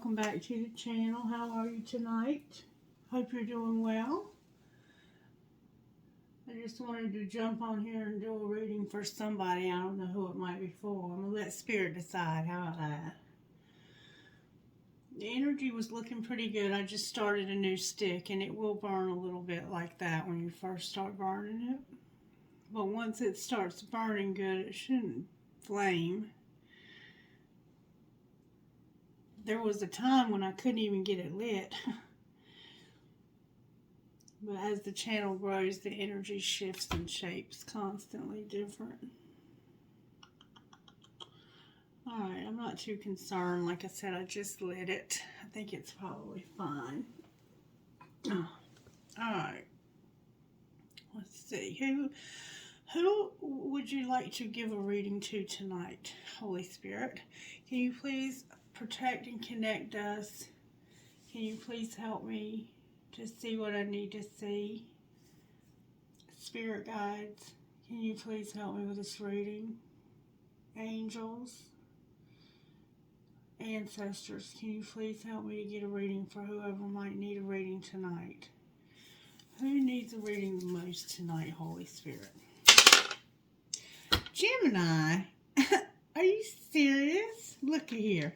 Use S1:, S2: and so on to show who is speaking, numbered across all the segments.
S1: welcome back to the channel. How are you tonight? Hope you're doing well. I just wanted to jump on here and do a reading for somebody. I don't know who it might be for. I'm going to let Spirit decide. How about that? The energy was looking pretty good. I just started a new stick, and it will burn a little bit like that when you first start burning it. But once it starts burning good, it shouldn't flame. There was a time when I couldn't even get it lit. But as the channel grows, the energy shifts and shapes constantly different. Alright, I'm not too concerned. Like I said, I just lit it. I think it's probably fine. Alright. Let's see. Who would you like to give a reading to tonight, Holy Spirit? Can you please protect and connect us? Can you please help me to see what I need to see? Spirit guides, can you please help me with this reading? Angels, ancestors, can you please help me to get a reading for whoever might need a reading tonight? Who needs a reading the most tonight, Holy Spirit? Gemini, are you serious? Looky here.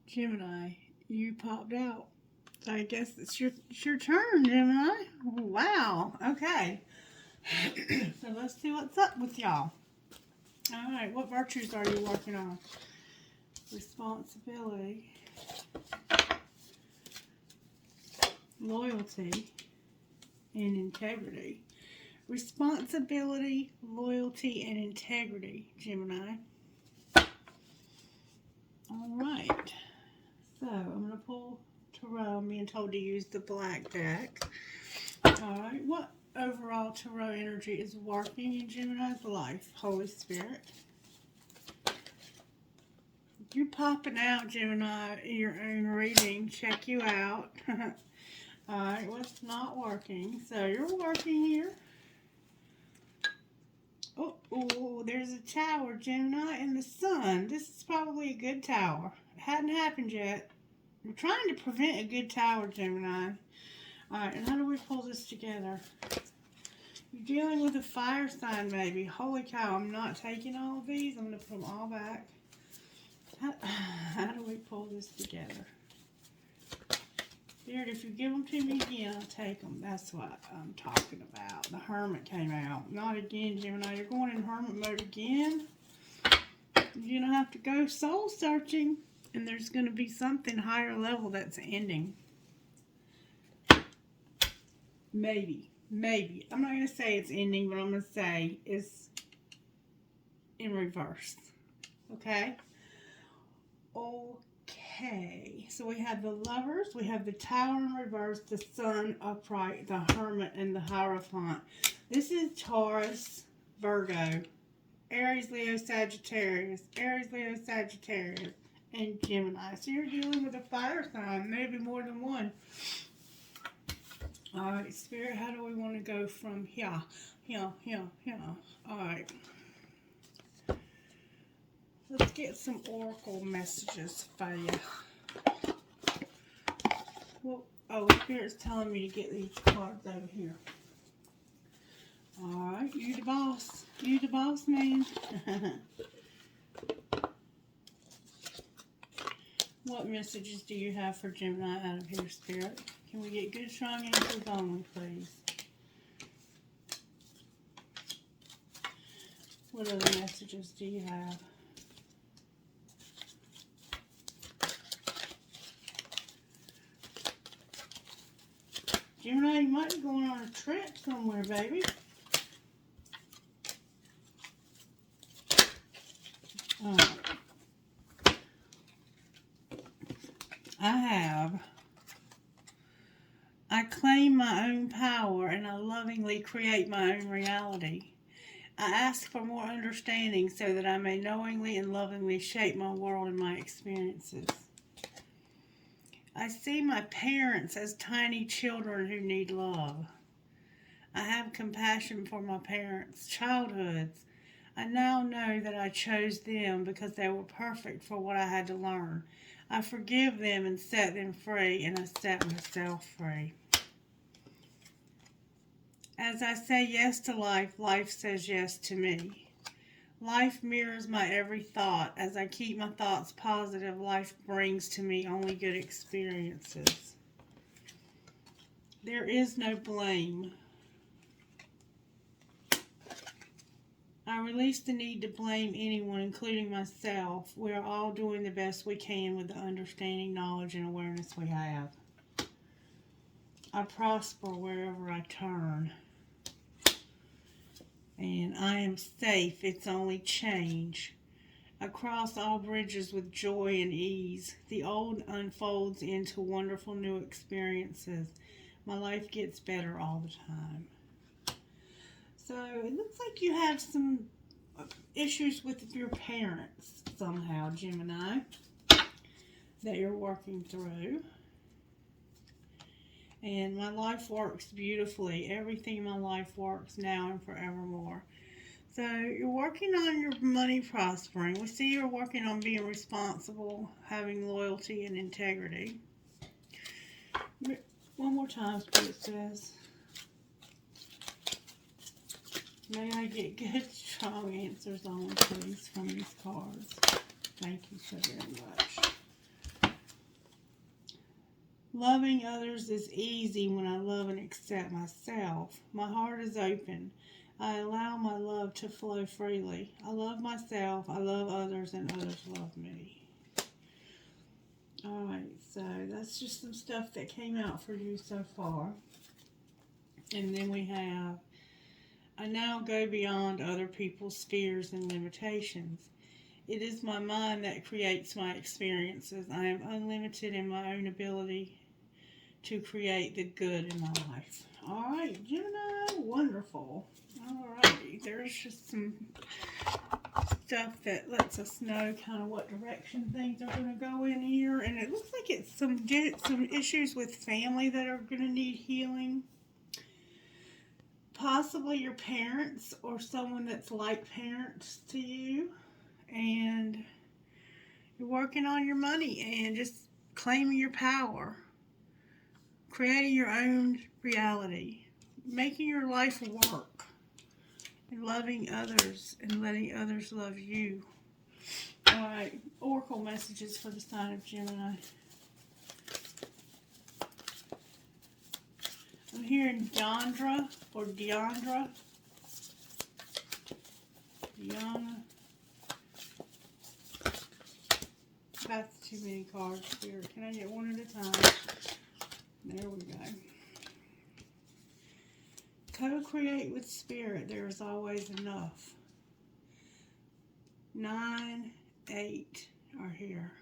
S1: Gemini, you popped out. So I guess it's your turn, Gemini. Wow. Okay. So let's see what's up with y'all. All right. What virtues are you working on? Responsibility, loyalty, and integrity. Responsibility, loyalty, and integrity, Gemini. All right. So, I'm going to pull tarot. I'm being told to use the black deck. Alright, what overall tarot energy is working in Gemini's life, Holy Spirit? You're popping out, Gemini, in your own reading. Check you out. Alright, what's not working? So, you're working here. Oh, there's a tower, Gemini, and the sun. This is probably a good tower. It hadn't happened yet. I'm trying to prevent a good tower, Gemini. Alright, and how do we pull this together? You're dealing with a fire sign, maybe. Holy cow, I'm not taking all of these. I'm going to put them all back. How do we pull this together? Spirit, if you give them to me again, I'll take them. That's what I'm talking about. The Hermit came out. Not again, Gemini. You're going in Hermit mode again. You're going to have to go soul searching. And there's going to be something higher level that's ending. Maybe. I'm not going to say it's ending, but I'm going to say it's in reverse. Okay? Okay. So we have the Lovers, we have the Tower in reverse, the Sun upright, the Hermit, and the Hierophant. This is Taurus, Virgo, Aries, Leo, Sagittarius, and Gemini. So you're dealing with a fire sign, maybe more than one. Alright, Spirit, how do we want to go from here? Alright. Let's get some oracle messages for you. Well, Spirit's telling me to get these cards over here. Alright, you the boss. You the boss, man. What messages do you have for Gemini out of here, Spirit? Can we get good, strong answers only, please? What other messages do you have? Gemini, you might be going on a trip somewhere, baby. I claim my own power and I lovingly create my own reality. I ask for more understanding so that I may knowingly and lovingly shape my world and my experiences. I see my parents as tiny children who need love. I have compassion for my parents' childhoods. I now know that I chose them because they were perfect for what I had to learn. I forgive them and set them free, and I set myself free. As I say yes to life, life says yes to me. Life mirrors my every thought. As I keep my thoughts positive, life brings to me only good experiences. There is no blame. I release the need to blame anyone, including myself. We are all doing the best we can with the understanding, knowledge, and awareness we have. I prosper wherever I turn. And I am safe. It's only change. I cross all bridges with joy and ease. The old unfolds into wonderful new experiences. My life gets better all the time. So it looks like you have some issues with your parents somehow, Gemini, that you're working through. And my life works beautifully. Everything in my life works now and forevermore. So you're working on your money prospering. We see you're working on being responsible, having loyalty and integrity. One more time, Spirit says. May I get good, strong answers on, please, from these cards. Thank you so very much. Loving others is easy when I love and accept myself. My heart is open. I allow my love to flow freely. I love myself, I love others, and others love me. Alright, so that's just some stuff that came out for you so far. And then we have, I now go beyond other people's fears and limitations. It is my mind that creates my experiences. I am unlimited in my own ability to create the good in my life. Alright, Gemini, wonderful. Alrighty, there's just some stuff that lets us know kind of what direction things are going to go in here. And it looks like it's some issues with family that are going to need healing. Possibly your parents or someone that's like parents to you. And you're working on your money and just claiming your power. Creating your own reality. Making your life work. And loving others and letting others love you. Alright, oracle messages for the sign of Gemini. I'm hearing Deandra or Deandra. Deanna. That's too many cards here. Can I get one at a time? There we go. Co-create with spirit. There is always enough. 9, 8 are here.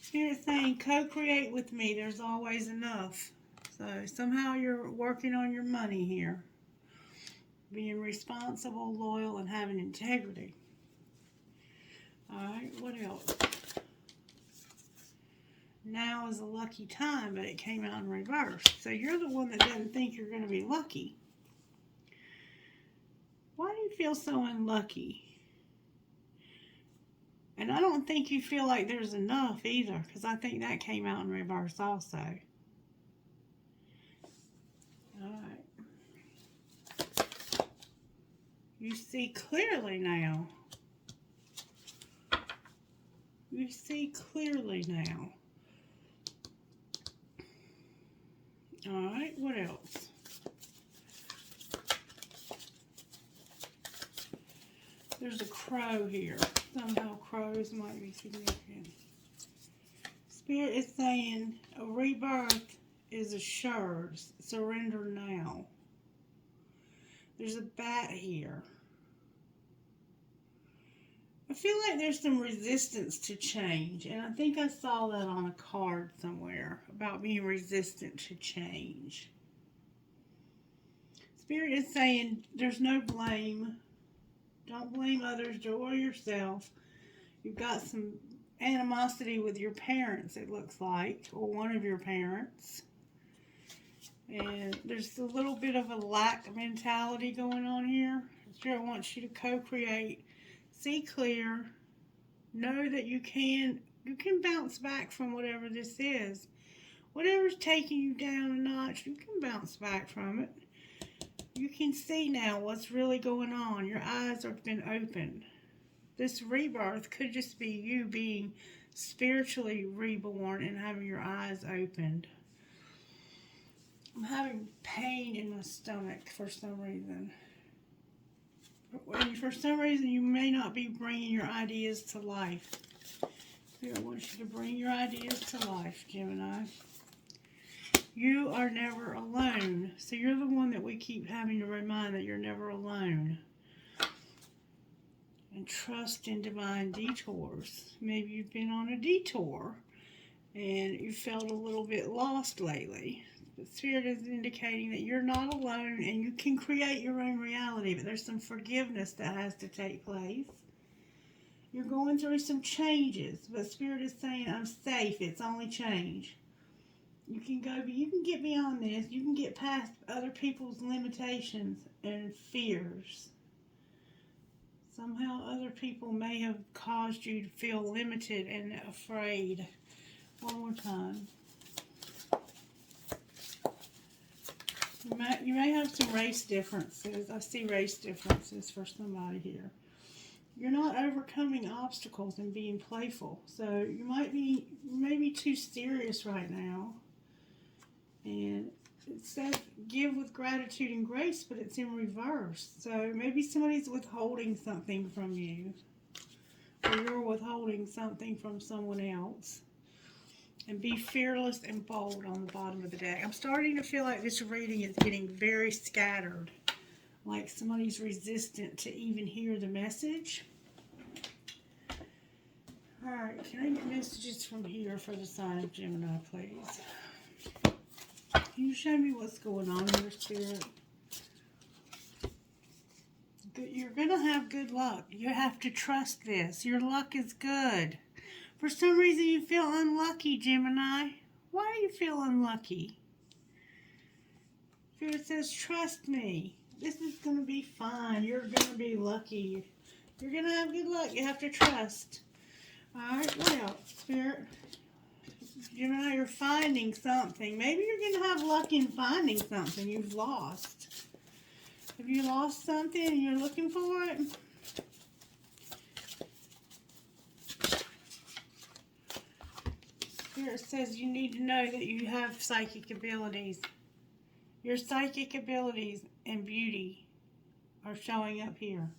S1: Spirit saying, co-create with me. There's always enough. So somehow you're working on your money here. Being responsible, loyal, and having integrity. Alright, what else? Now is a lucky time, but it came out in reverse. So you're the one that doesn't think you're going to be lucky. Why do you feel so unlucky? And I don't think you feel like there's enough either, because I think that came out in reverse also. Alright. You see clearly now. You see clearly now. Alright, what else? There's a crow here. Somehow crows might be significant. Spirit is saying a rebirth is assured. Surrender now. There's a bat here. I feel like there's some resistance to change. And I think I saw that on a card somewhere about being resistant to change. Spirit is saying there's no blame. Don't blame others or yourself. You've got some animosity with your parents, it looks like, or one of your parents. And there's a little bit of a lack mentality going on here. Spirit wants you to co-create, see clear, know that you can bounce back from whatever this is. Whatever's taking you down a notch, you can bounce back from it. You can see now what's really going on. Your eyes have been opened. This rebirth could just be you being spiritually reborn and having your eyes opened. I'm having pain in my stomach for some reason. And for some reason, you may not be bringing your ideas to life. Spirit wants you to bring your ideas to life, Gemini. You are never alone. So you're the one that we keep having to remind that you're never alone. And trust in divine detours. Maybe you've been on a detour and you felt a little bit lost lately. But Spirit is indicating that you're not alone and you can create your own reality. But there's some forgiveness that has to take place. You're going through some changes. But Spirit is saying, I'm safe. It's only change. You can get beyond this. You can get past other people's limitations and fears. Somehow other people may have caused you to feel limited and afraid. One more time. You may have some race differences. I see race differences for somebody here. You're not overcoming obstacles and being playful. So you might be maybe too serious right now. And it says give with gratitude and grace, but it's in reverse. So maybe somebody's withholding something from you. Or you're withholding something from someone else. And be fearless and bold on the bottom of the deck. I'm starting to feel like this reading is getting very scattered. Like somebody's resistant to even hear the message. Alright, can I get messages from here for the sign of Gemini, please? Can you show me what's going on here, Spirit? You're going to have good luck. You have to trust this. Your luck is good. For some reason you feel unlucky, Gemini. Why do you feel unlucky? Spirit says, trust me. This is going to be fine. You're going to be lucky. You're going to have good luck. You have to trust. Alright, what else, Spirit? Gemini, you're finding something. Maybe you're going to have luck in finding something you've lost. Have you lost something and you're looking for it? Spirit says you need to know that you have psychic abilities. Your psychic abilities and beauty are showing up here.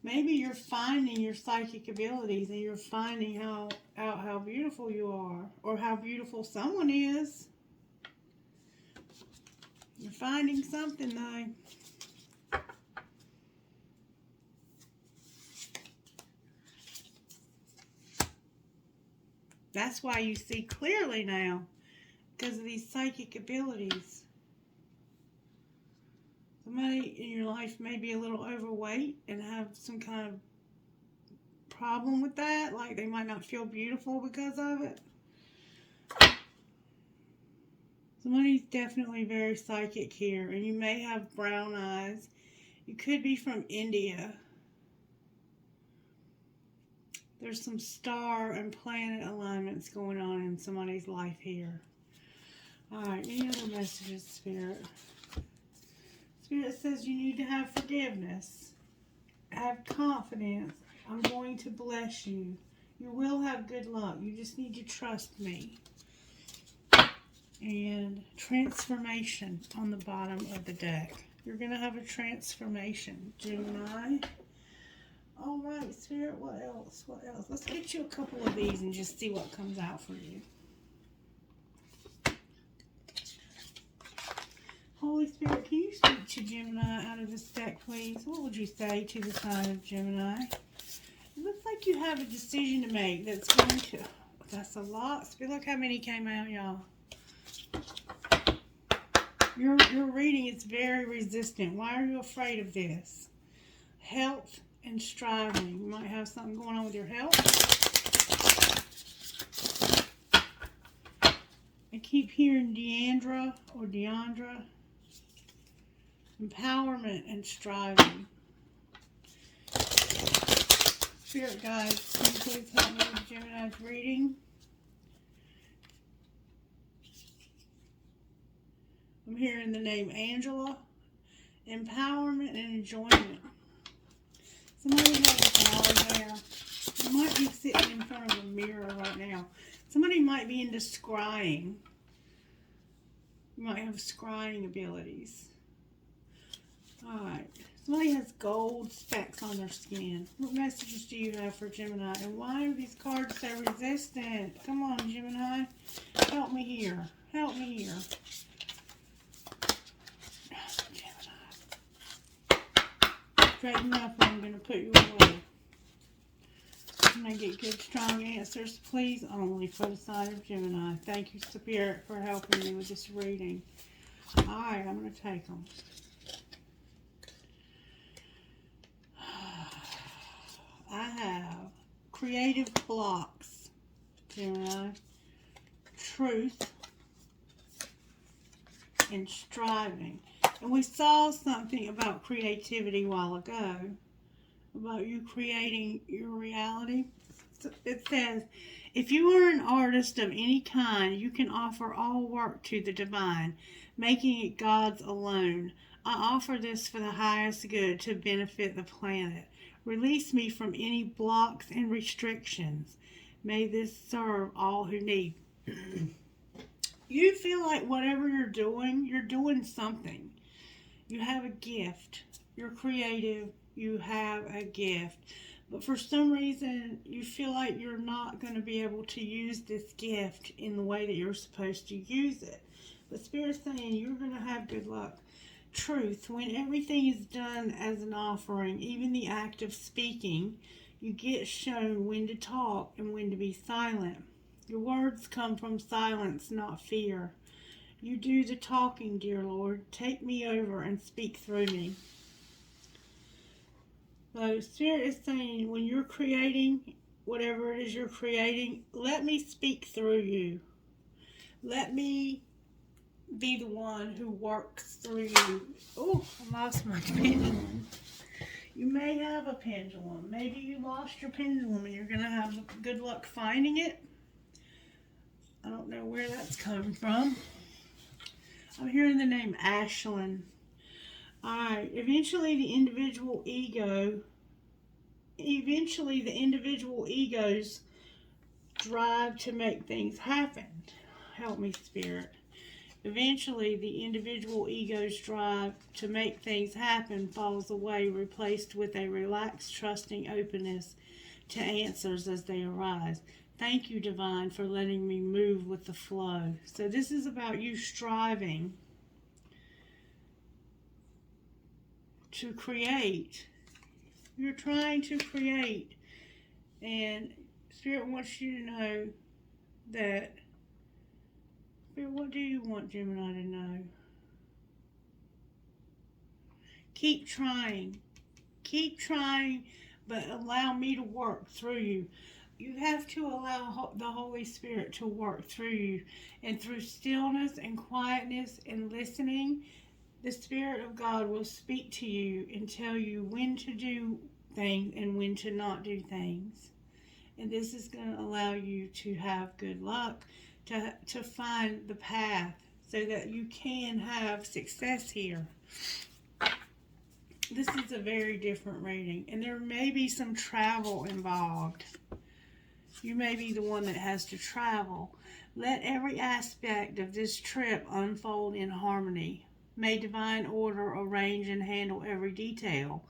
S1: Maybe you're finding your psychic abilities and you're finding out how beautiful you are or how beautiful someone is. You're finding something though. That's why you see clearly now, because of these psychic abilities. Somebody in your life may be a little overweight and have some kind of problem with that, like they might not feel beautiful because of it. Somebody's definitely very psychic here, and you may have brown eyes. You could be from India. There's some star and planet alignments going on in somebody's life here. Alright, any other messages, Spirit? Spirit says you need to have forgiveness. Have confidence. I'm going to bless you. You will have good luck. You just need to trust me. And transformation on the bottom of the deck. You're going to have a transformation, Gemini. Alright, Spirit, what else? What else? Let's get you a couple of these and just see what comes out for you. Holy Spirit, can you speak to Gemini out of this deck, please? What would you say to the sign of Gemini? It looks like you have a decision to make that's going to... That's a lot. Look how many came out, y'all. Your reading is very resistant. Why are you afraid of this? Health and striving. You might have something going on with your health. I keep hearing Deandra or Deandra. Empowerment and striving. Spirit guides, can you please help me with Gemini's reading? I'm hearing the name Angela. Empowerment and enjoyment. Somebody has long hair. You might be sitting in front of a mirror right now. Somebody might be into scrying. You might have scrying abilities. Alright. Somebody has gold specks on their skin. What messages do you have for Gemini? And why are these cards so resistant? Come on, Gemini. Help me here. Help me here. Straighten up or I'm going to put you away. Can I get good, strong answers, please? Only for the sign of Gemini. Thank you, Spirit, for helping me with this reading. Alright, I'm going to take them. I have creative blocks, Gemini, truth, and striving. And we saw something about creativity a while ago, about you creating your reality. It says, if you are an artist of any kind, you can offer all work to the divine, making it God's alone. I offer this for the highest good to benefit the planet. Release me from any blocks and restrictions. May this serve all who need. You feel like whatever you're doing something. You have a gift. You're creative. You have a gift. But for some reason, you feel like you're not going to be able to use this gift in the way that you're supposed to use it. But Spirit's saying you're going to have good luck. Truth. When everything is done as an offering, even the act of speaking, you get shown when to talk and when to be silent. Your words come from silence, not fear. You do the talking, dear Lord. Take me over and speak through me. So Spirit is saying, when you're creating, whatever it is you're creating, let me speak through you. Let me be the one who works through you. Oh, I lost my pendulum. You may have a pendulum. Maybe you lost your pendulum and you're going to have good luck finding it. I don't know where that's coming from. I'm hearing the name Ashlyn. Alright, eventually the individual ego's drive to make things happen. Help me, Spirit. Eventually the individual ego's drive to make things happen falls away, replaced with a relaxed, trusting openness to answers as they arise. Thank you, Divine, for letting me move with the flow. So this is about you striving to create. You're trying to create. And Spirit wants you to know that. Spirit, what do you want Gemini to know? Keep trying. Keep trying, but allow me to work through you. You have to allow the Holy Spirit to work through you. And through stillness and quietness and listening, the Spirit of God will speak to you and tell you when to do things and when to not do things. And this is going to allow you to have good luck, to find the path so that you can have success here. This is a very different reading. And there may be some travel involved. You may be the one that has to travel. Let every aspect of this trip unfold in harmony. May divine order arrange and handle every detail.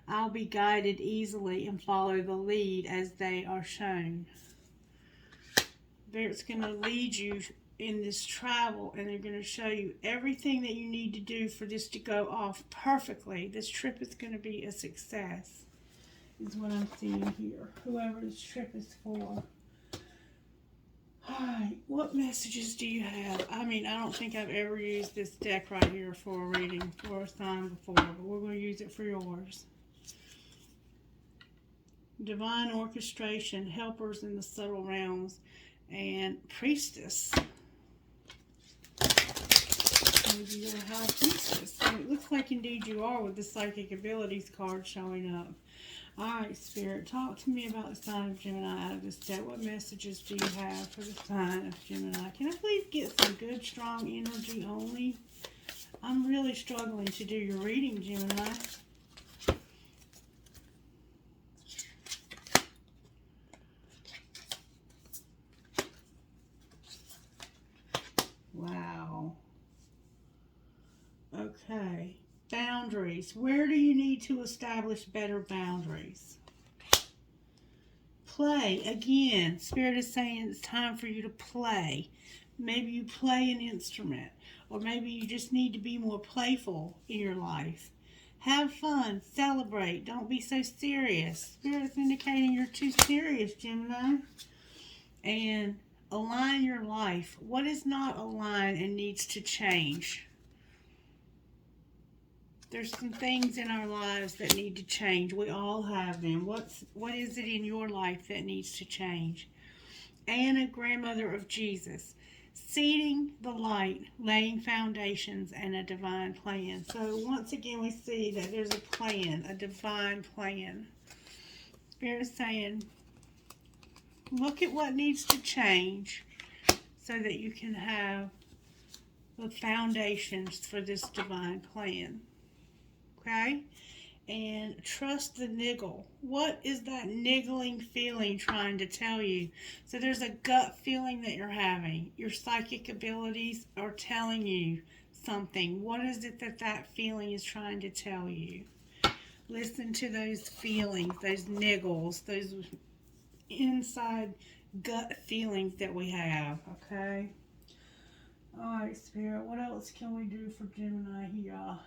S1: I'll be guided easily and follow the lead as they are shown. It's going to lead you in this travel, and they're going to show you everything that you need to do for this to go off perfectly. This trip is going to be a success, is what I'm seeing here. Whoever this trip is for. Alright, what messages do you have? I mean, I don't think I've ever used this deck right here for a reading for a sign before, but we're going to use it for yours. Divine orchestration, helpers in the subtle realms, and priestess. Maybe you're a high priestess. And it looks like indeed you are with the psychic abilities card showing up. Alright, Spirit, talk to me about the sign of Gemini out of this deck. What messages do you have for the sign of Gemini? Can I please get some good, strong energy only? I'm really struggling to do your reading, Gemini. Wow. Okay. Boundaries. Where do you need to establish better boundaries? Play. Again, Spirit is saying it's time for you to play. Maybe you play an instrument, or maybe you just need to be more playful in your life. Have fun. Celebrate. Don't be so serious. Spirit is indicating you're too serious, Gemini. And align your life. What is not aligned and needs to change? There's some things in our lives that need to change. We all have them. What is it in your life that needs to change? Anna, grandmother of Jesus. Seeding the light, laying foundations, and a divine plan. So once again, we see that there's a plan, a divine plan. Spirit is saying, look at what needs to change so that you can have the foundations for this divine plan. Okay? And trust the niggle. What is that niggling feeling trying to tell you? So there's a gut feeling that you're having. Your psychic abilities are telling you something. What is it that that feeling is trying to tell you? Listen to those feelings, those niggles, those inside gut feelings that we have, okay? Alright, Spirit, what else can we do for Gemini here?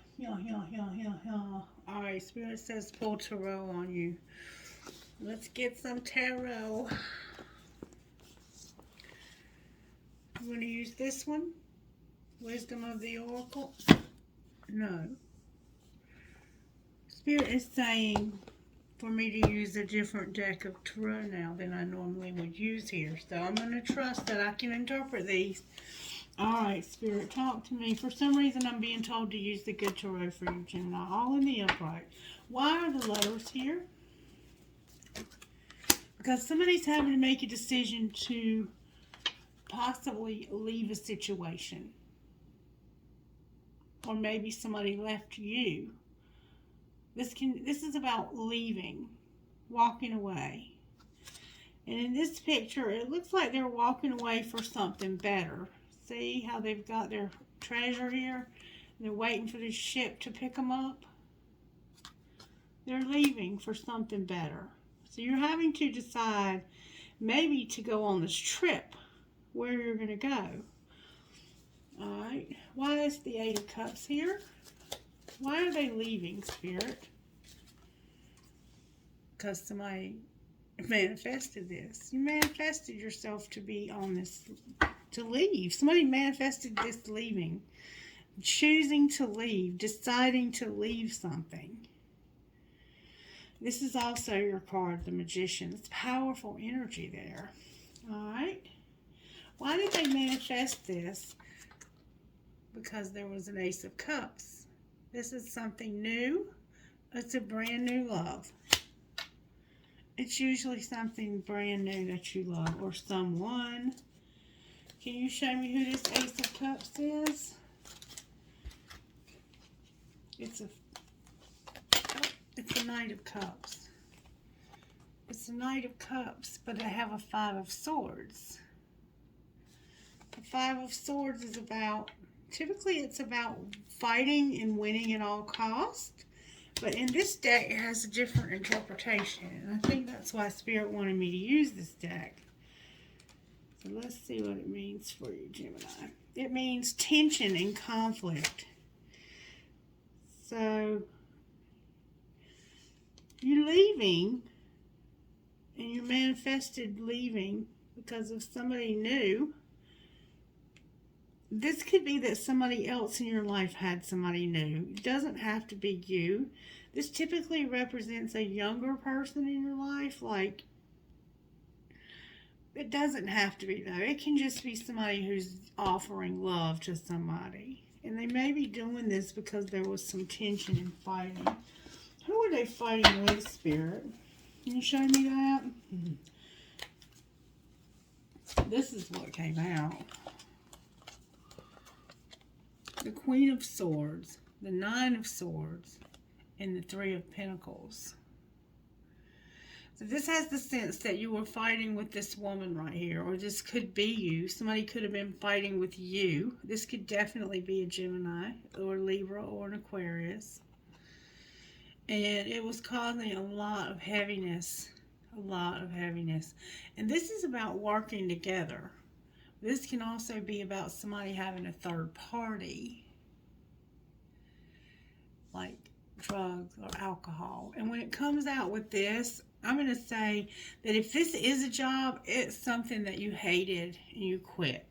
S1: Alright, Spirit says pull tarot on you. Let's get some tarot. I'm going to use this one. Wisdom of the Oracle. No. Spirit is saying for me to use a different deck of tarot now than I normally would use here. So I'm going to trust that I can interpret these. Alright, Spirit, talk to me. For some reason, I'm being told to use the good tarot for you, Gemini. All in the upright. Why are the letters here? Because somebody's having to make a decision to possibly leave a situation. Or maybe somebody left you. This is about leaving, walking away. And in this picture, it looks like they're walking away for something better. See how they've got their treasure here? They're waiting for this ship to pick them up. They're leaving for something better. So you're having to decide maybe to go on this trip, where you're going to go. Alright, why is the Eight of Cups here? Why are they leaving, Spirit? Because somebody manifested this. You manifested yourself to be on this, to leave. Somebody manifested this leaving. Choosing to leave, deciding to leave something. This is also your card, the Magician. It's powerful energy there. Alright. Why did they manifest this? Because there was an Ace of Cups. This is something new. It's a brand new love. It's usually something brand new that you love or someone. Can you show me who this Ace of Cups is? It's a Knight of Cups. It's a Knight of Cups, but I have a Five of Swords. The Five of Swords is about, typically it's about fighting and winning at all costs. But in this deck, it has a different interpretation. And I think that's why Spirit wanted me to use this deck. So let's see what it means for you, Gemini. It means tension and conflict. So you're leaving, and you manifested leaving because of somebody new. This could be that somebody else in your life had somebody new. It doesn't have to be you. This typically represents a younger person in your life. Like, it doesn't have to be though. It can just be somebody who's offering love to somebody. And they may be doing this because there was some tension and fighting. Who are they fighting with, Spirit? Can you show me that? This is what came out. The Queen of Swords, the Nine of Swords, and the Three of Pentacles. So this has the sense that you were fighting with this woman right here, or this could be you. Somebody could have been fighting with you. This could definitely be a Gemini, or Libra, or an Aquarius. And it was causing a lot of heaviness. A lot of heaviness. And this is about working together. This can also be about somebody having a third party, like drugs or alcohol. And when it comes out with this, I'm going to say that if this is a job, it's something that you hated and you quit.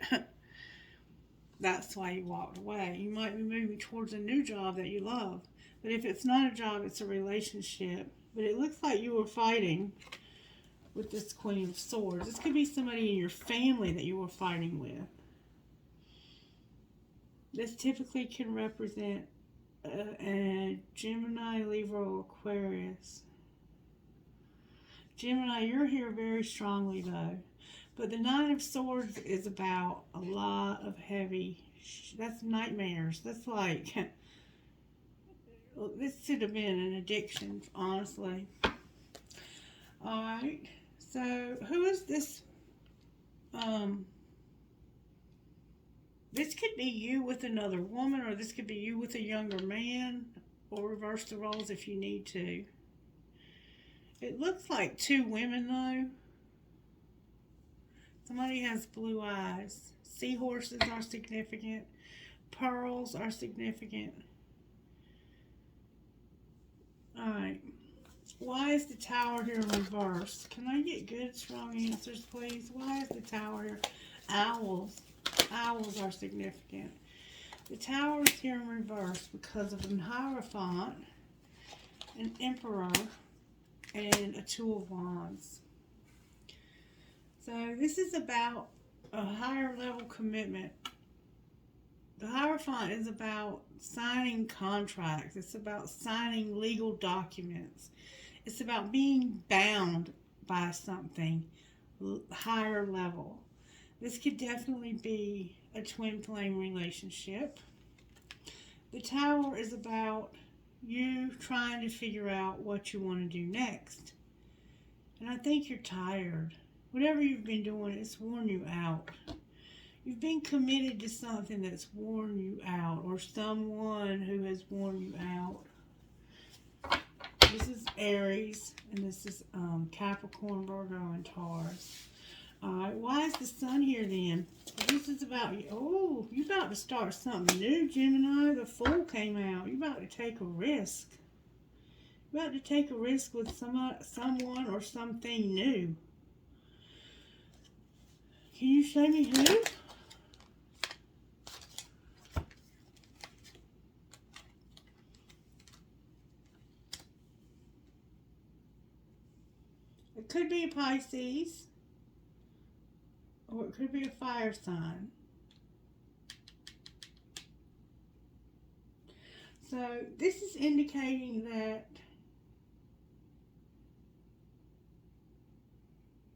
S1: That's why you walked away. You might be moving towards a new job that you love. But if it's not a job, it's a relationship. But it looks like you were fighting with this Queen of Swords. This could be somebody in your family that you were fighting with. This typically can represent a Gemini, Libra, or Aquarius. Gemini, you're here very strongly though. But the Nine of Swords is about a lot of heavy, that's nightmares. That's like, this should have been an addiction, honestly. Alright, so who is this? This could be you with another woman, or this could be you with a younger man, or reverse the roles if you need to. It looks like two women though. Somebody has blue eyes. Seahorses are significant. Pearls are significant. Alright. Why is the Tower here in reverse? Can I get good, strong answers, please? Why is the Tower here? Owls. Owls are significant. The Tower is here in reverse because of an Hierophant, an Emperor, and a Two of Wands. So this is about a higher level commitment. The Hierophant is about signing contracts. It's about signing legal documents. It's about being bound by something higher level. This could definitely be a twin flame relationship. The Tower is about you trying to figure out what you want to do next. And I think you're tired. Whatever you've been doing, it's worn you out. You've been committed to something that's worn you out, or someone who has worn you out. This is Aries, and this is Capricorn, Virgo, and Taurus. Alright, why is the Sun here then? This is about, oh, you're about to start something new, Gemini. The Fool came out. You're about to take a risk. You're about to take a risk with someone or something new. Can you show me who? It could be a Pisces, or it could be a fire sign. So this is indicating that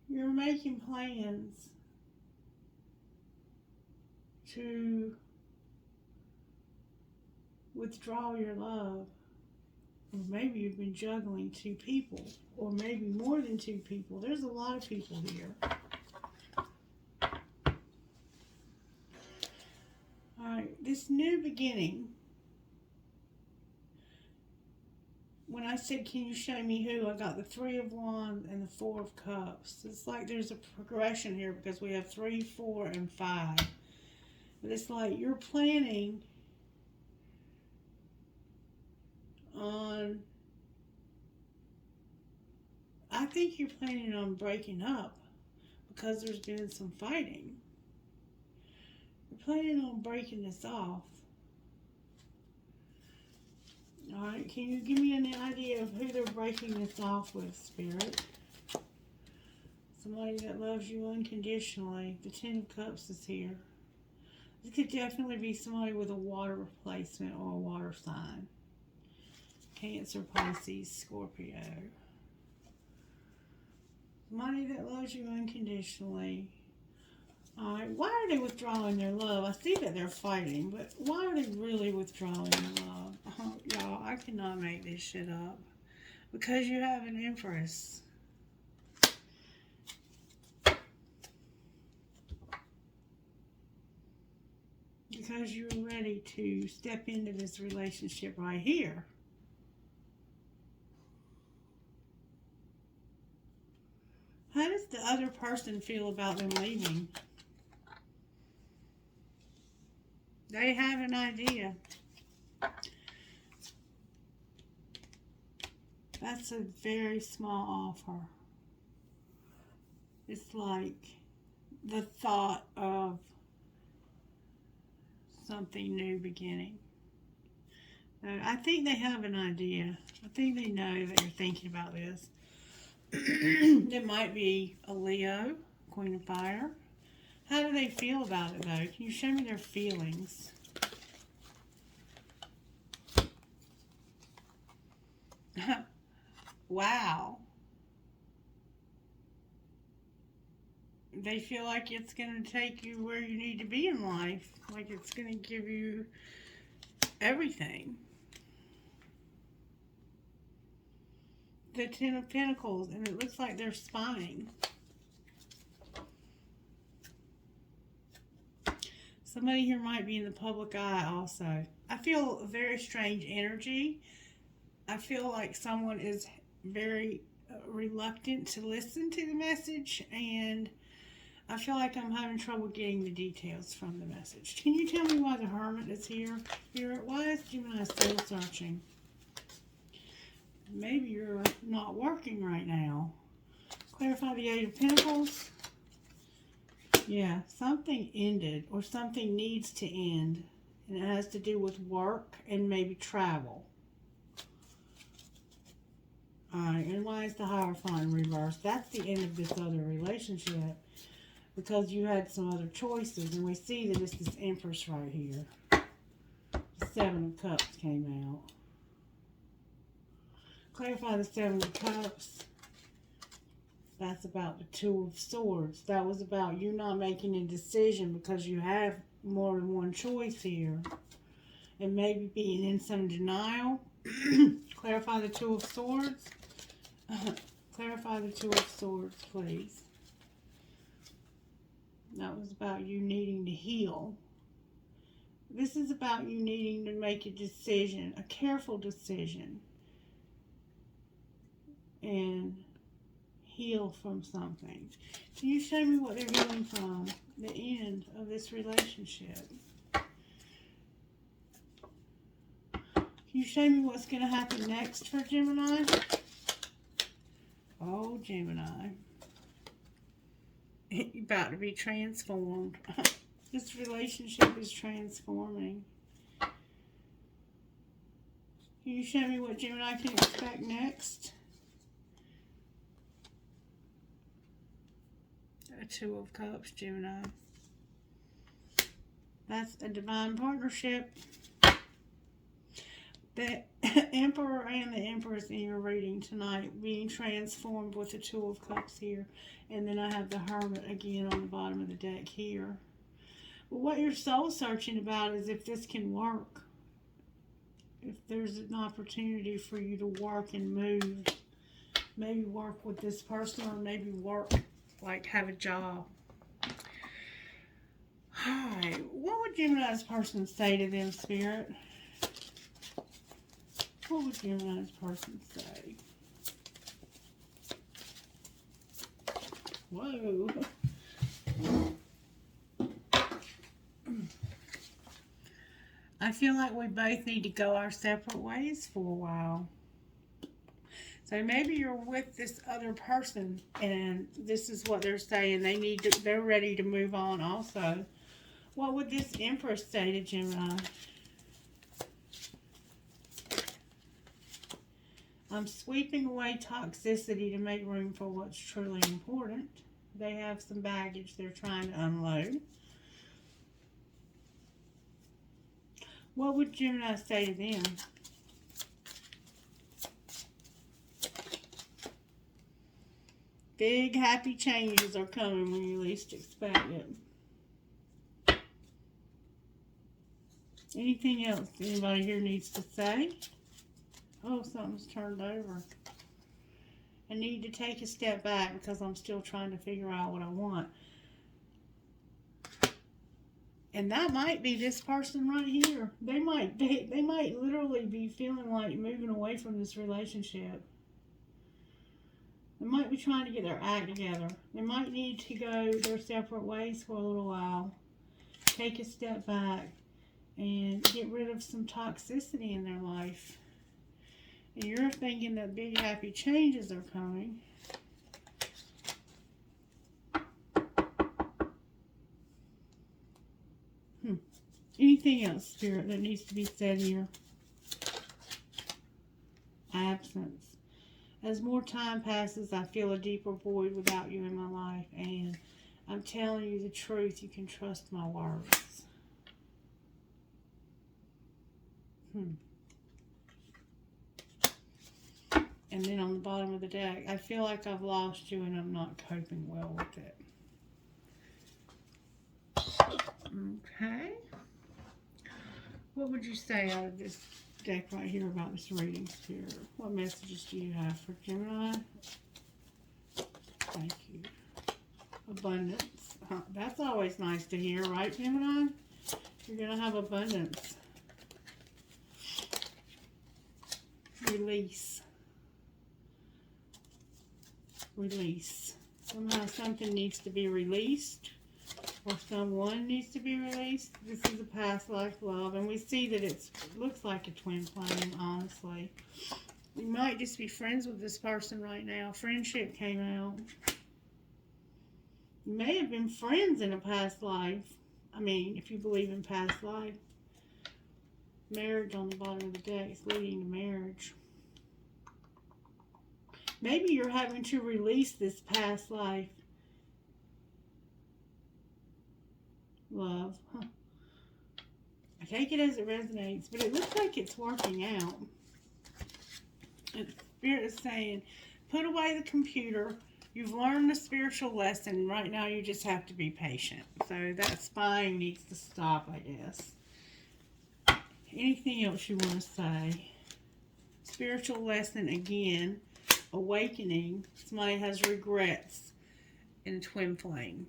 S1: you're making plans to withdraw your love. Or maybe you've been juggling two people, or maybe more than two people. There's a lot of people here. Alright, this new beginning. When I said, can you show me who, I got the Three of Wands and the Four of Cups. It's like there's a progression here because we have 3, 4, and 5. But it's like you're planning on, I think you're planning on breaking up because there's been some fighting. You're planning on breaking this off. Alright, can you give me an idea of who they're breaking this off with, Spirit? Somebody that loves you unconditionally. The Ten of Cups is here. It could definitely be somebody with a water replacement or a water sign. Cancer, Pisces, Scorpio. Somebody that loves you unconditionally. Alright, why are they withdrawing their love? I see that they're fighting, but why are they really withdrawing their love? Y'all, I cannot make this shit up. Because you have an Empress. Because you're ready to step into this relationship right here. How does the other person feel about them leaving? They have an idea. That's a very small offer. It's like the thought of something new beginning. I think they have an idea. I think they know that you're thinking about this. It might be a Leo, Queen of Fire. How do they feel about it, though? Can you show me their feelings? Wow. They feel like it's going to take you where you need to be in life. Like it's going to give you everything. The Ten of Pentacles, and it looks like they're spying. Somebody here might be in the public eye also. I feel a very strange energy. I feel like someone is very reluctant to listen to the message, and I feel like I'm having trouble getting the details from the message. Can you tell me why the Hermit is here, Spirit? Why is Gemini still searching? Maybe you're not working right now. Clarify the Eight of Pentacles. Yeah, something ended or something needs to end. And it has to do with work and maybe travel. Alright, and why is the Hierophant in reverse? That's the end of this other relationship. Because you had some other choices. And we see that it's this Empress right here. The Seven of Cups came out. Clarify the Seven of Cups. That's about the Two of Swords. That was about you not making a decision because you have more than one choice here. And maybe being in some denial. Clarify the Two of Swords. Clarify the Two of Swords, please. That was about you needing to heal. This is about you needing to make a decision, a careful decision. And heal from something. Can you show me what they're healing from? The end of this relationship. Can you show me what's going to happen next for Gemini? Oh, Gemini. You're about to be transformed. This relationship is transforming. Can you show me what Gemini can expect next? A Two of Cups, Gemini. That's a divine partnership. The Emperor and the Empress in your reading tonight being transformed with the Two of Cups here. And then I have the Hermit again on the bottom of the deck here. But what you're soul searching about is if this can work. If there's an opportunity for you to work and move. Maybe work with this person or maybe work, like have a job. Alright, what would Gemini's person say to them, Spirit? What would Gemini's person say? Whoa. I feel like we both need to go our separate ways for a while. So maybe you're with this other person and this is what they're saying. They're ready to move on also. What would this Empress say to Gemini? I'm sweeping away toxicity to make room for what's truly important. They have some baggage they're trying to unload. What would Gemini say to them? Big happy changes are coming when you least expect it. Anything else anybody here needs to say? Oh, something's turned over. I need to take a step back because I'm still trying to figure out what I want. And that might be this person right here. They might literally be feeling like moving away from this relationship. They might be trying to get their act together. They might need to go their separate ways for a little while. Take a step back and get rid of some toxicity in their life. And you're thinking that big happy changes are coming. Anything else, Spirit, that needs to be said here? Absence. As more time passes, I feel a deeper void without you in my life. And I'm telling you the truth. You can trust my words. And then on the bottom of the deck, I feel like I've lost you and I'm not coping well with it. Okay. What would you say out of this deck right here about this reading, Spirit? What messages do you have for Gemini? Thank you. Abundance. That's always nice to hear, right, Gemini? You're going to have abundance. Release. Release. Somehow something needs to be released. Or someone needs to be released. This is a past life love. And we see that it looks like a twin flame, honestly. You might just be friends with this person right now. Friendship came out. You may have been friends in a past life. I mean, if you believe in past life. Marriage on the bottom of the deck is leading to marriage. Maybe you're having to release this past life love. I take it as it resonates, but it looks like it's working out. And Spirit is saying, put away the computer. You've learned the spiritual lesson. Right now, you just have to be patient. So that spying needs to stop, I guess. Anything else you want to say? Spiritual lesson again. Awakening. Somebody has regrets in twin flame.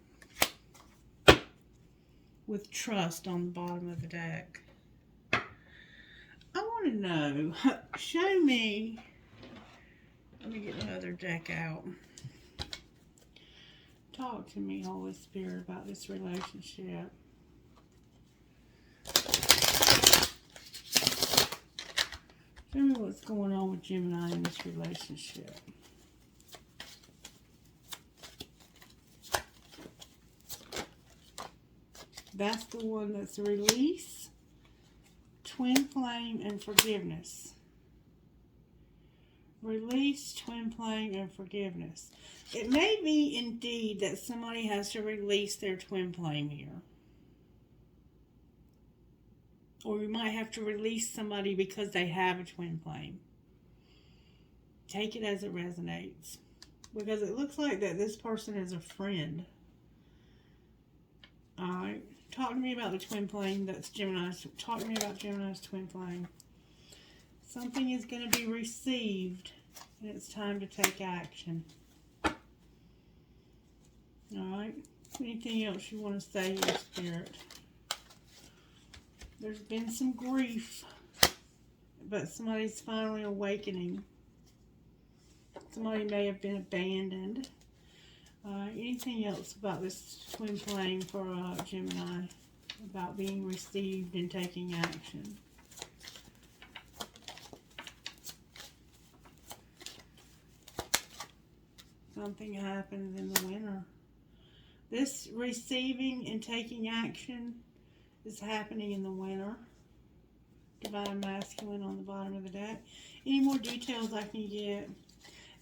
S1: With trust on the bottom of the deck. I want to know. Show me. Let me get another deck out. Talk to me, Holy Spirit, about this relationship. Show me what's going on with Gemini in this relationship. That's the one that's release, twin flame, and forgiveness. Release, twin flame, and forgiveness. It may be indeed that somebody has to release their twin flame here. Or you might have to release somebody because they have a twin flame. Take it as it resonates. Because it looks like that this person is a friend. Alright. Talk to me about the twin flame that's Gemini's. Talk to me about Gemini's twin flame. Something is going to be received. And it's time to take action. Alright. Anything else you want to say here, Spirit? There's been some grief. But somebody's finally awakening. Somebody may have been abandoned. Anything else about this twin flame for Gemini? About being received and taking action? Something happens in the winter. This receiving and taking action is happening in the winter. Divine Masculine on the bottom of the deck. Any more details I can get?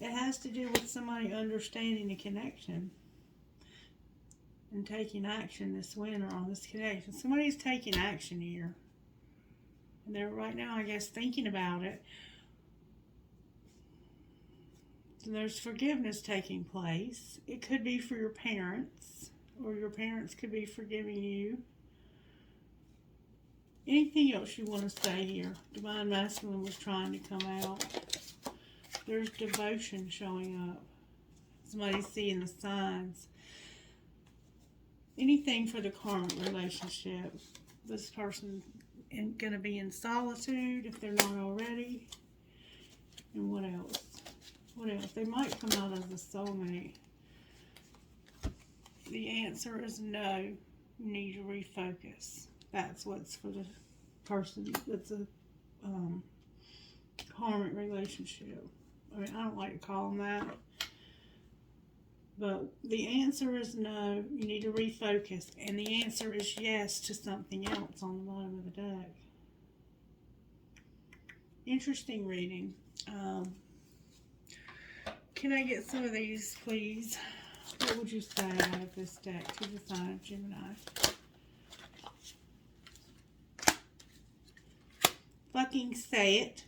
S1: It has to do with somebody understanding the connection and taking action this winter on this connection. Somebody's taking action here. And they're right now, I guess, thinking about it. So there's forgiveness taking place. It could be for your parents, or your parents could be forgiving you. Anything else you want to say here? Divine Masculine was trying to come out. There's devotion showing up. Somebody's seeing the signs. Anything for the karmic relationship. This person is going to be in solitude if they're not already. And what else? What else? They might come out as a soulmate. The answer is no. You need to refocus. That's what's for the person that's a karmic relationship. I mean, I don't like to call them that. But the answer is no. You need to refocus. And the answer is yes to something else on the bottom of the deck. Interesting reading. Can I get some of these, please? What would you say out of this deck to the sign of Gemini? Fucking say it.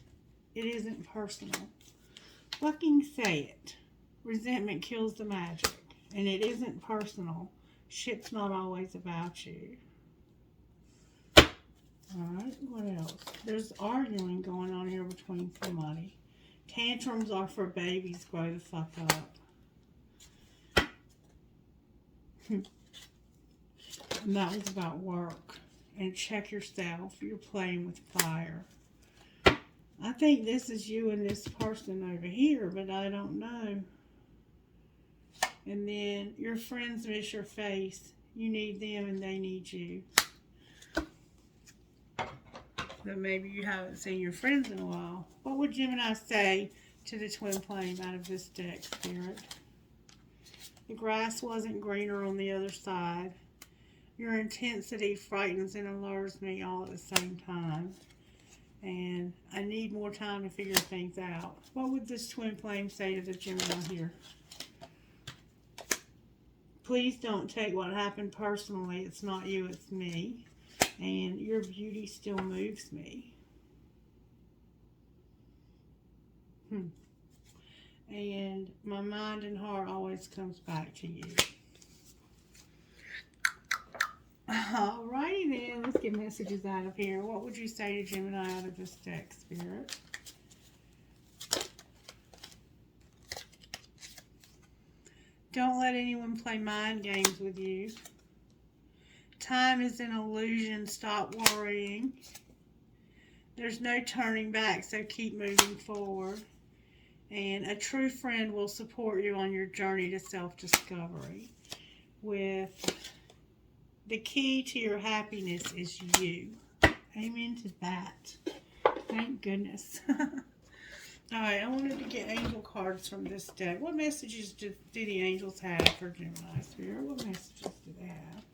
S1: It isn't personal. Fucking say it. Resentment kills the magic. And it isn't personal. Shit's not always about you. Alright, what else? There's arguing going on here between somebody. Tantrums are for babies. Grow the fuck up. And that was about work. And check yourself. You're playing with fire. I think this is you and this person over here, but I don't know. And then your friends miss your face. You need them and they need you. So maybe you haven't seen your friends in a while. What would Gemini say to the twin flame out of this deck, Spirit? The grass wasn't greener on the other side. Your intensity frightens and allures me all at the same time. And I need more time to figure things out. What would this twin flame say to the Gemini here? Please don't take what happened personally. It's not you, it's me. And your beauty still moves me. And my mind and heart always comes back to you. Alrighty then, let's get messages out of here. What would you say to Gemini out of this deck, Spirit? Don't let anyone play mind games with you. Time is an illusion. Stop worrying. There's no turning back, so keep moving forward. And a true friend will support you on your journey to self-discovery. With the key to your happiness is you. Amen to that. Thank goodness. Alright, I wanted to get angel cards from this deck. What messages do the angels have for Gemini Spirit? What messages do they have?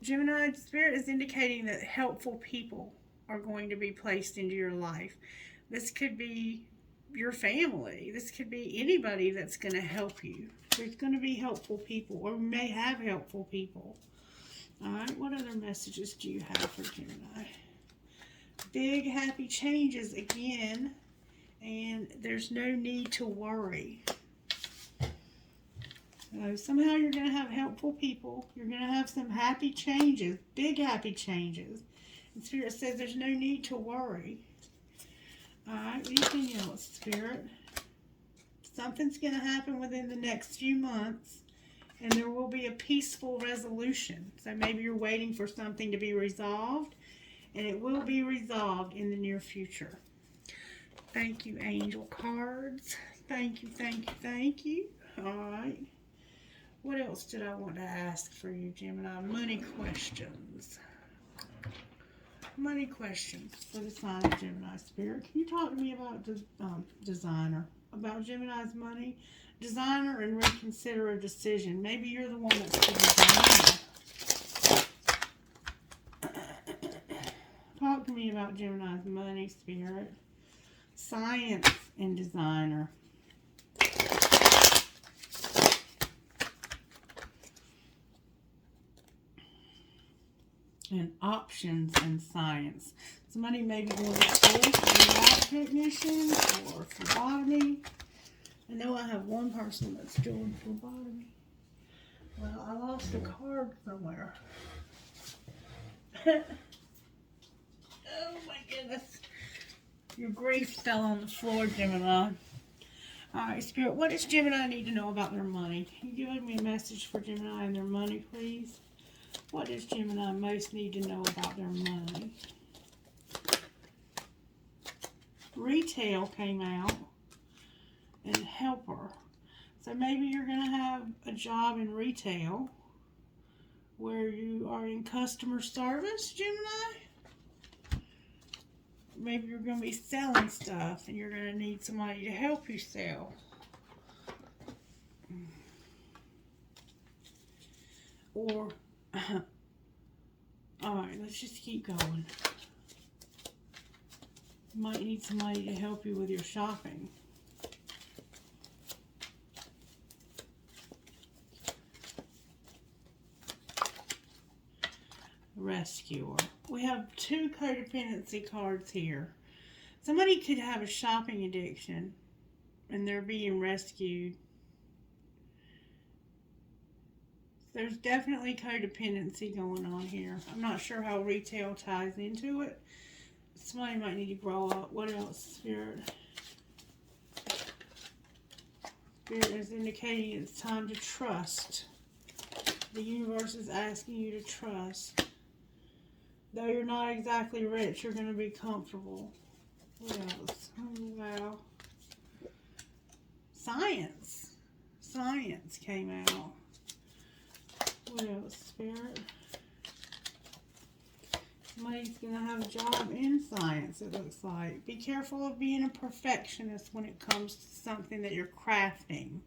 S1: Gemini Spirit is indicating that helpful people are going to be placed into your life. This could be your family. This could be anybody that's going to help you. There's going to be helpful people, or may have helpful people. Alright, what other messages do you have for Gemini? Big happy changes again, and there's no need to worry. Somehow you're going to have helpful people. You're going to have some happy changes, big happy changes. And Spirit says there's no need to worry. Alright, anything else, Spirit? Something's going to happen within the next few months, and there will be a peaceful resolution. So maybe you're waiting for something to be resolved, and it will be resolved in the near future. Thank you, angel cards. Thank you, thank you, thank you. Alright. What else did I want to ask for you, Gemini? Money questions. Money questions for the sign of Gemini Spirit. Can you talk to me about designer? About Gemini's money? Designer and reconsider a decision. Maybe you're the one that's the designer. Talk to me about Gemini's money, Spirit. Science and designer. and options in science. Somebody may be going to school for lab technician or phlebotomy. I know I have one person that's doing phlebotomy. Well, I lost a card somewhere. Oh my goodness. Your grief fell on the floor, Gemini. Alright, Spirit, what does Gemini need to know about their money? Can you give me a message for Gemini and their money, please? What does Gemini most need to know about their money? Retail came out and helper. So maybe you're going to have a job in retail where you are in customer service, Gemini. Maybe you're going to be selling stuff and you're going to need somebody to help you sell. Or, alright, let's just keep going. You might need somebody to help you with your shopping. Rescuer. We have 2 codependency cards here. Somebody could have a shopping addiction and they're being rescued. There's definitely codependency going on here. I'm not sure how retail ties into it. Somebody might need to grow up. What else, Spirit? Spirit is indicating it's time to trust. The universe is asking you to trust. Though you're not exactly rich, you're going to be comfortable. What else? Oh, wow. Science. Science came out. What else, Spirit? Somebody's going to have a job in science, it looks like. Be careful of being a perfectionist when it comes to something that you're crafting.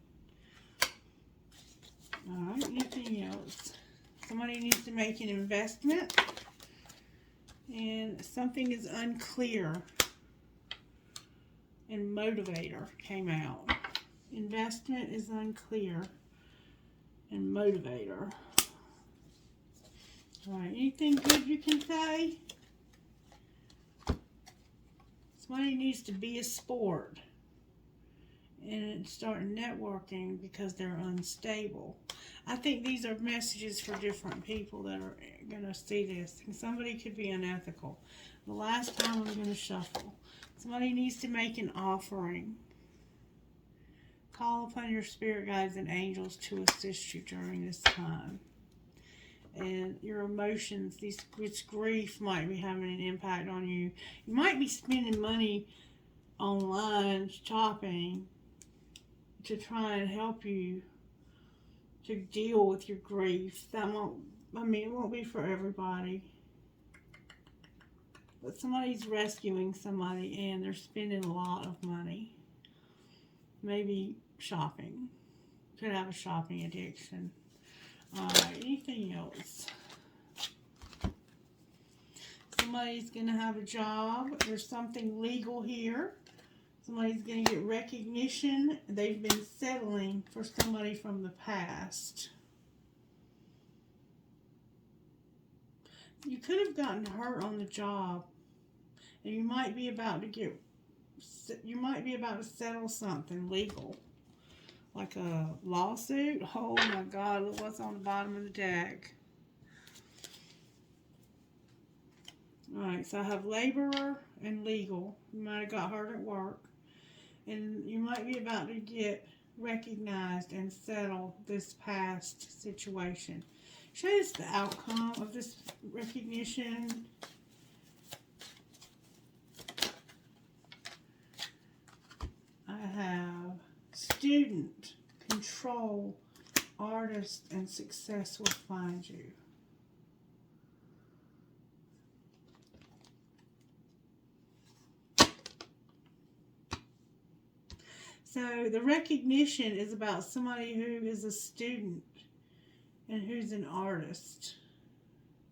S1: Alright, anything else? Somebody needs to make an investment. And something is unclear. And motivator came out. Investment is unclear. And motivator. Alright, anything good you can say? Somebody needs to be a sport. And start networking because they're unstable. I think these are messages for different people that are going to see this. And somebody could be unethical. The last time I'm going to shuffle. Somebody needs to make an offering. Call upon your spirit guides and angels to assist you during this time. And your emotions, this grief might be having an impact on you. You might be spending money online shopping to try and help you to deal with your grief. That won't, it won't be for everybody. But somebody's rescuing somebody and they're spending a lot of money. Maybe shopping. Could have a shopping addiction. Alright, anything else? Somebody's going to have a job. There's something legal here. Somebody's going to get recognition. They've been settling for somebody from the past. You could have gotten hurt on the job. And you might be about to settle something legal. Like a lawsuit. Oh my God, look what's on the bottom of the deck. Alright, so I have laborer and legal. You might have got hurt at work. And you might be about to get recognized and settle this past situation. Show us the outcome of this recognition. I have student, control, artist, and success will find you. So the recognition is about somebody who is a student and who's an artist.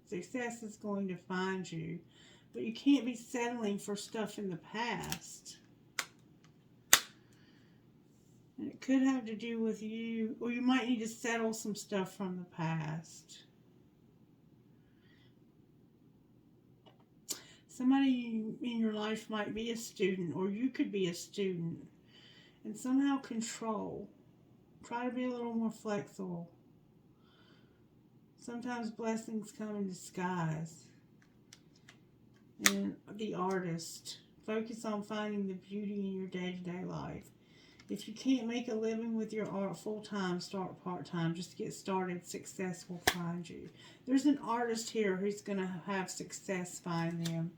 S1: Success is going to find you, but you can't be settling for stuff in the past. And it could have to do with you, or you might need to settle some stuff from the past. Somebody in your life might be a student, or you could be a student, and somehow control. Try to be a little more flexible. Sometimes blessings come in disguise. And the artist. Focus on finding the beauty in your day-to-day life. If you can't make a living with your art full-time, start part-time. Just get started. Success will find you. There's an artist here who's going to have success find them.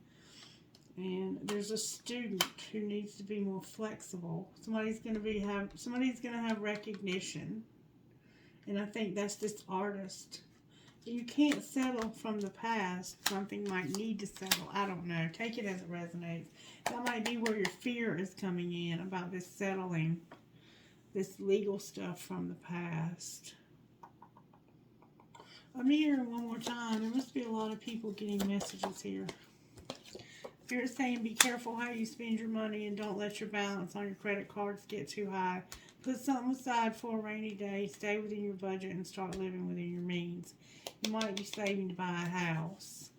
S1: And there's a student who needs to be more flexible. Somebody's going to have recognition. And I think that's this artist. You can't settle from the past. Something might need to settle. I don't know. Take it as it resonates. That might be where your fear is coming in about this settling, this legal stuff from the past. I'm hearing one more time. There must be a lot of people getting messages here. Spirit's saying be careful how you spend your money and don't let your balance on your credit cards get too high. Put something aside for a rainy day. Stay within your budget and start living within your means. You might be saving to buy a house.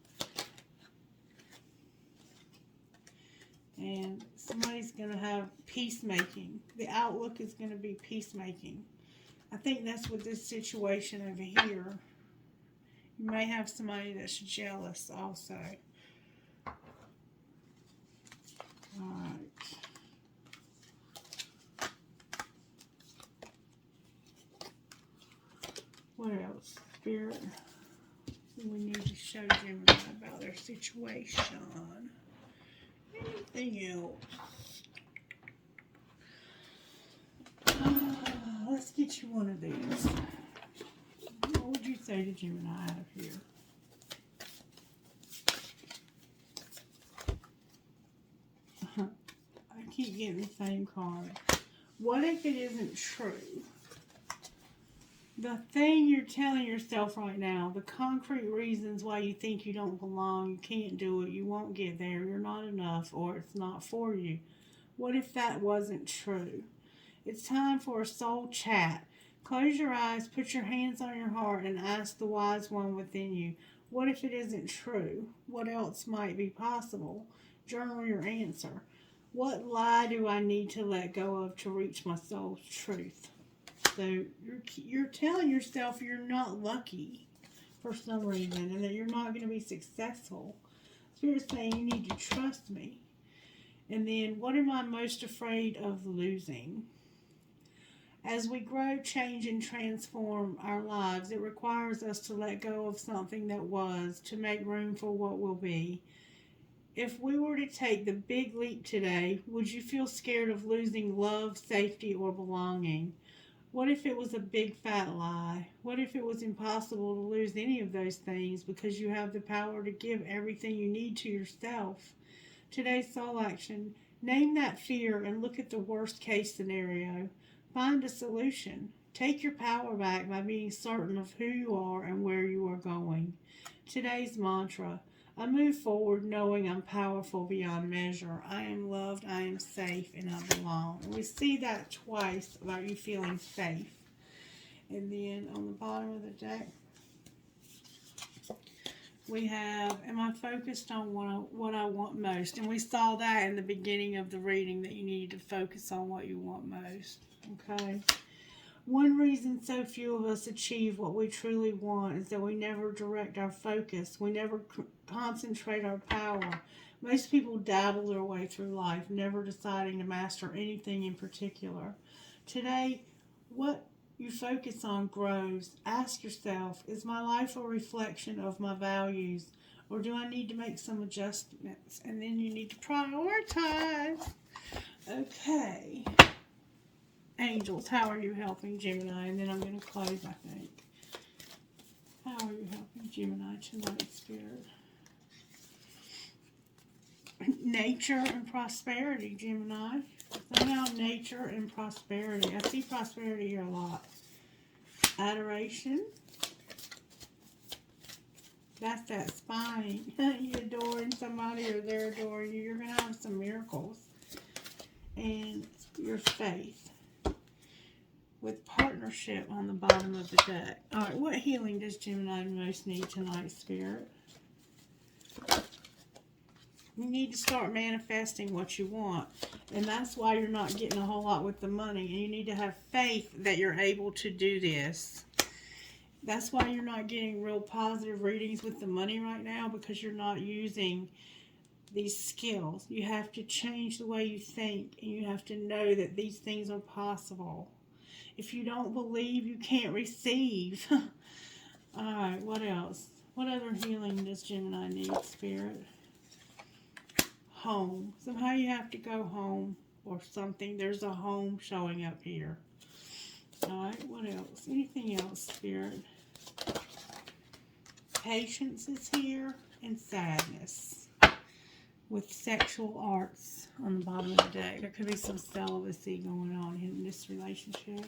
S1: And somebody's going to have peacemaking. The outlook is going to be peacemaking. I think that's with this situation over here. You may have somebody that's jealous also. Alright. What else? Spirit. We need to show Gemini about their situation. Anything else? Let's get you one of these. What would you say to Gemini out of here? I keep getting the same card. What if it isn't true? The thing you're telling yourself right now, the concrete reasons why you think you don't belong, you can't do it, you won't get there, you're not enough, or it's not for you. What if that wasn't true? It's time for a soul chat. Close your eyes, put your hands on your heart, and ask the wise one within you. What if it isn't true? What else might be possible? Journal your answer. What lie do I need to let go of to reach my soul's truth? So you're telling yourself you're not lucky for some reason and that you're not going to be successful. Spirit's saying you need to trust me. And then, what am I most afraid of losing? As we grow, change, and transform our lives, it requires us to let go of something that was to make room for what will be. If we were to take the big leap today, would you feel scared of losing love, safety, or belonging? What if it was a big fat lie? What if it was impossible to lose any of those things because you have the power to give everything you need to yourself? Today's soul action. Name that fear and look at the worst case scenario. Find a solution. Take your power back by being certain of who you are and where you are going. Today's mantra. I move forward knowing I'm powerful beyond measure. I am loved, I am safe, and I belong. And we see that twice about you feeling safe. And then on the bottom of the deck, we have, am I focused on what I want most? And we saw that in the beginning of the reading, that you need to focus on what you want most. Okay? One reason so few of us achieve what we truly want is that we never direct our focus. We never concentrate our power. Most people dabble their way through life, never deciding to master anything in particular. Today, what you focus on grows. Ask yourself, is my life a reflection of my values, or do I need to make some adjustments? And then you need to prioritize. Okay. Angels, how are you helping Gemini? And then I'm going to close, I think. How are you helping Gemini tonight, Spirit? Nature and prosperity, Gemini. Somehow nature and prosperity. I see prosperity here a lot. Adoration. That's that spine. You adoring somebody or they're adoring you. You're going to have some miracles. And your faith. With partnership on the bottom of the deck. Alright, what healing does Gemini most need tonight, Spirit? You need to start manifesting what you want. And that's why you're not getting a whole lot with the money. And you need to have faith that you're able to do this. That's why you're not getting real positive readings with the money right now, because you're not using these skills. You have to change the way you think, and you have to know that these things are possible. If you don't believe, you can't receive. Alright, what else? What other healing does Gemini need, Spirit? Home. Somehow you have to go home or something. There's a home showing up here. Alright, what else? Anything else, Spirit? Patience is here, and sadness. With sexual arts on the bottom of the deck. There could be some celibacy going on in this relationship.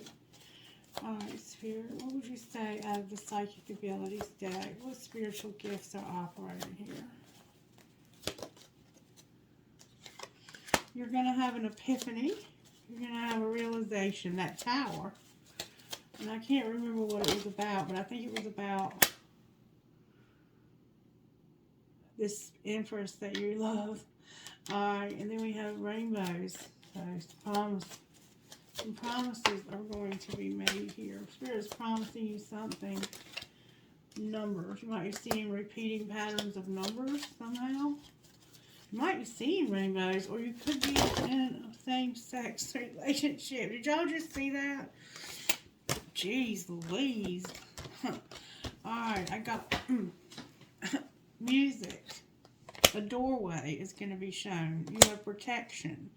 S1: Alright, Spirit, what would you say out of the Psychic Abilities deck? What spiritual gifts are operating here? You're going to have an epiphany. You're going to have a realization. That Tower. And I can't remember what it was about, but I think it was about this Empress that you love. Alright, and then we have rainbows. So, some promises are going to be made here. Spirit is promising you something. Numbers. You might be seeing repeating patterns of numbers somehow. You might be seeing rainbows, or you could be in a same-sex relationship. Did y'all just see that? Jeez Louise. Alright, I got music. A doorway is going to be shown. You have protection.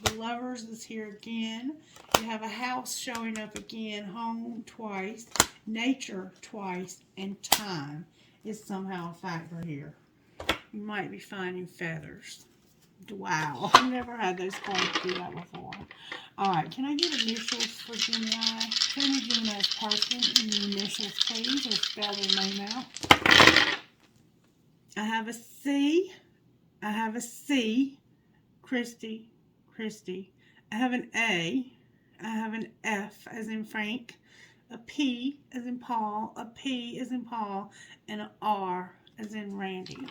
S1: The Lovers is here again. You have a house showing up again. Home twice. Nature twice. And time is somehow a factor here. You might be finding feathers. Wow. I've never had those cards do that before. Alright, can I get initials for Gemini? Tell me Gemini's person in the initials, please, or spell their name out. I have a C. I have a C. Christie. I have an A. I have an F as in Frank. A P as in Paul. A P as in Paul. And an R as in Randy.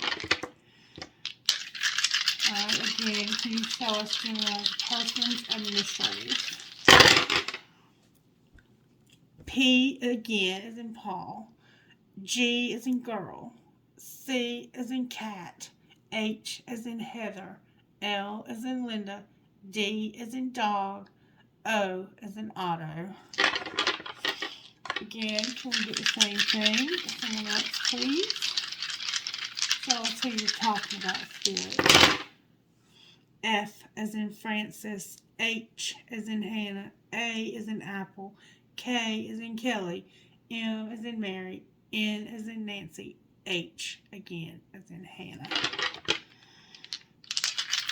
S1: Again, can you show us Gemini's person's initials? P again as in Paul. G as in girl. C as in cat. H as in Heather. L as in Linda. D as in dog. O as in Otto. Again, can we get the same thing? Someone else, please. Tell us who you're talking about, Spirit. F as in Francis. H as in Hannah. A as in Apple. K as in Kelly. M as in Mary. N as in Nancy. H again as in Hannah.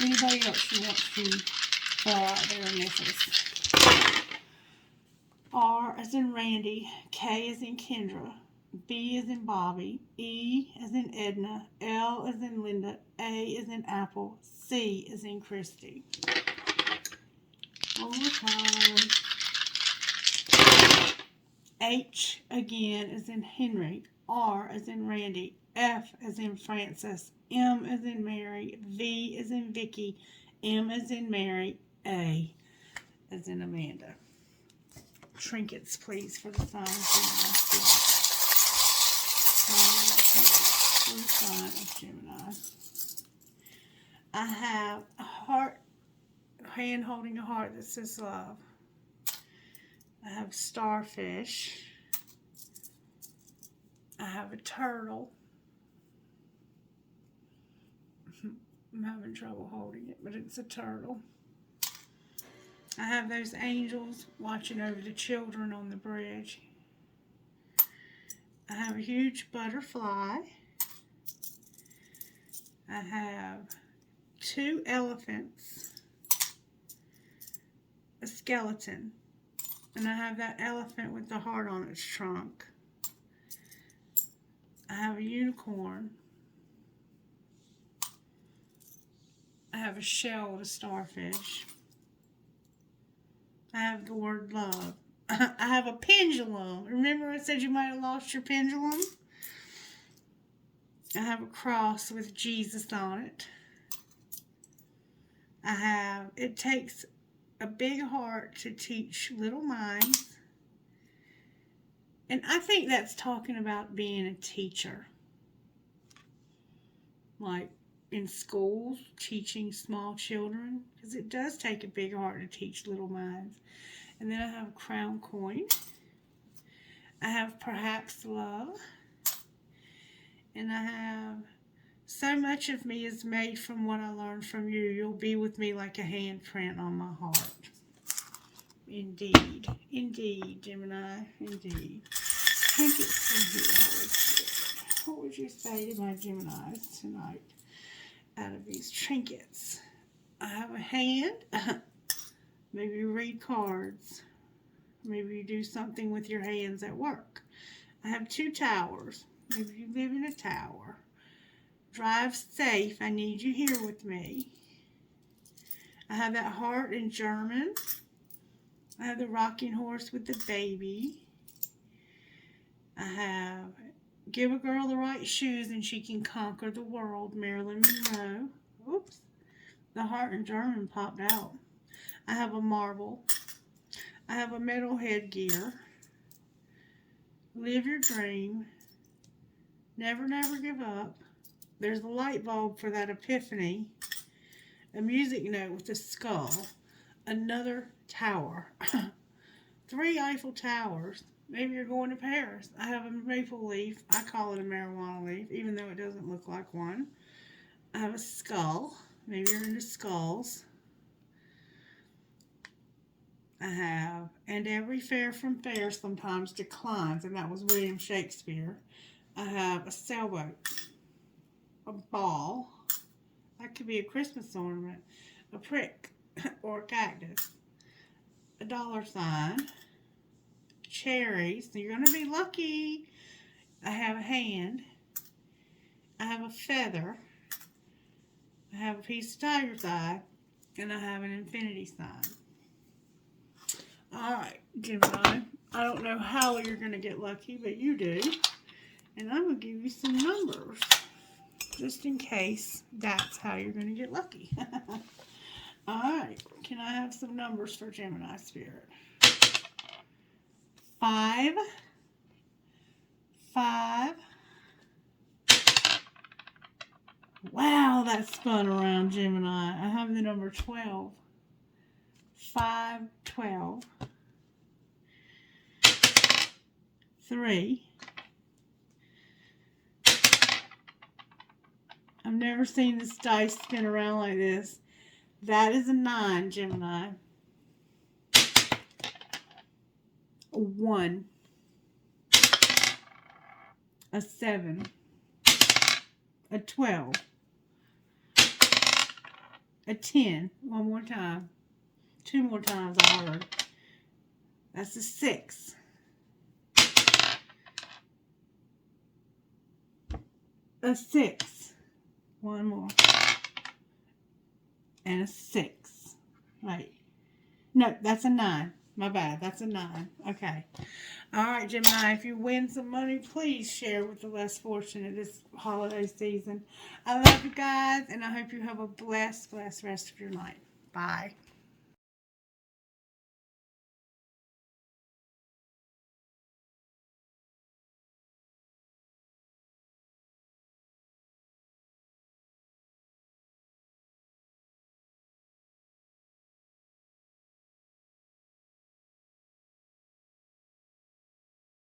S1: Anybody else you want to fill out their initials? R as in Randy. K as in Kendra. B as in Bobby. E as in Edna. L as in Linda. A as in Apple. C as in Christie. One more time. H again as in Henry. R as in Randy. F as in Francis. M as in Mary. V as in Vicky. M as in Mary. A as in Amanda. Trinkets, please, for the sign of Gemini. I have a heart, hand holding a heart that says love. I have starfish. I have a turtle. I'm having trouble holding it, but it's a turtle. I have those angels watching over the children on the bridge. I have a huge butterfly. I have 2 elephants, a skeleton, and I have that elephant with the heart on its trunk. I have a unicorn. I have a shell with a starfish. I have the word love. I have a pendulum. Remember I said you might have lost your pendulum? I have a cross with Jesus on it. It takes a big heart to teach little minds. And I think that's talking about being a teacher. Like in schools, teaching small children. Because it does take a big heart to teach little minds. And then I have a crown coin. I have perhaps love. And I have so much of me is made from what I learned from you. You'll be with me like a handprint on my heart. Indeed. Indeed, Gemini. Indeed. Trinkets from here, Holy Spirit. What would you say to my Geminis tonight out of these trinkets? I have a hand. Maybe you read cards. Maybe you do something with your hands at work. I have 2 towers. Maybe you live in a tower. Drive safe. I need you here with me. I have that heart in German. I have the rocking horse with the baby. I have give a girl the right shoes and she can conquer the world. Marilyn Monroe. Oops. The heart in German popped out. I have a marble. I have a metal headgear. Live your dream. Never, never give up. There's a light bulb for that epiphany. A music note with a skull. Another tower. 3 Eiffel Towers. Maybe you're going to Paris. I have a maple leaf. I call it a marijuana leaf, even though it doesn't look like one. I have a skull. Maybe you're into skulls. I have, and every fare from fair sometimes declines, and that was William Shakespeare. I have a sailboat, a ball, that could be a Christmas ornament, a prick or a cactus, a $sign, cherries, so you're going to be lucky. I have a hand, I have a feather, I have a piece of tiger's eye, and I have an infinity sign. Alright, Gemini, I don't know how you're going to get lucky, but you do. And I'm going to give you some numbers, just in case that's how you're going to get lucky. Alright, can I have some numbers for Gemini Spirit? 5, 5. Wow, that spun around, Gemini. I have the number 12. 5, 12. 3. I've never seen this dice spin around like this. That is a 9, Gemini. A 1. A 7. A 12. A 10. One more time. 2 more times I heard. That's a 6. A 6. One more. And a 6. Right. No, that's a 9. My bad. That's a 9. Okay. Alright, Gemini, if you win some money, please share with the less fortunate this holiday season. I love you guys, and I hope you have a blessed rest of your night. Bye.